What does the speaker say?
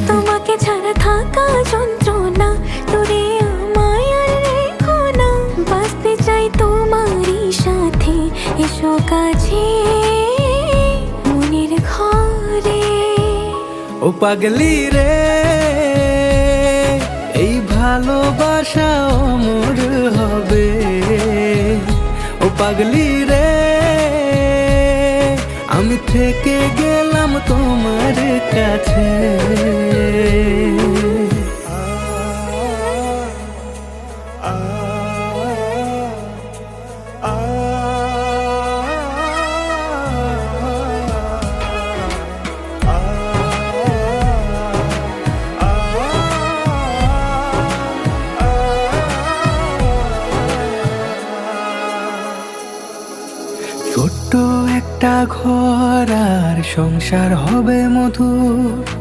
তোমাকে ছাড়া থাকা যন্ত্রণা, দূরে আমায় আর রেখো না। বাঁচতে চাই তোমারই সাথে, এসো কাছে মনের ঘরে। ও পাগলি রে, এই ভালোবাসা অমর হবে। ও পাগলি রে, আমি থেকে গেলাম তোমার কাছে। ছোট্ট একটা ঘর আর সংসার হবে মধুর।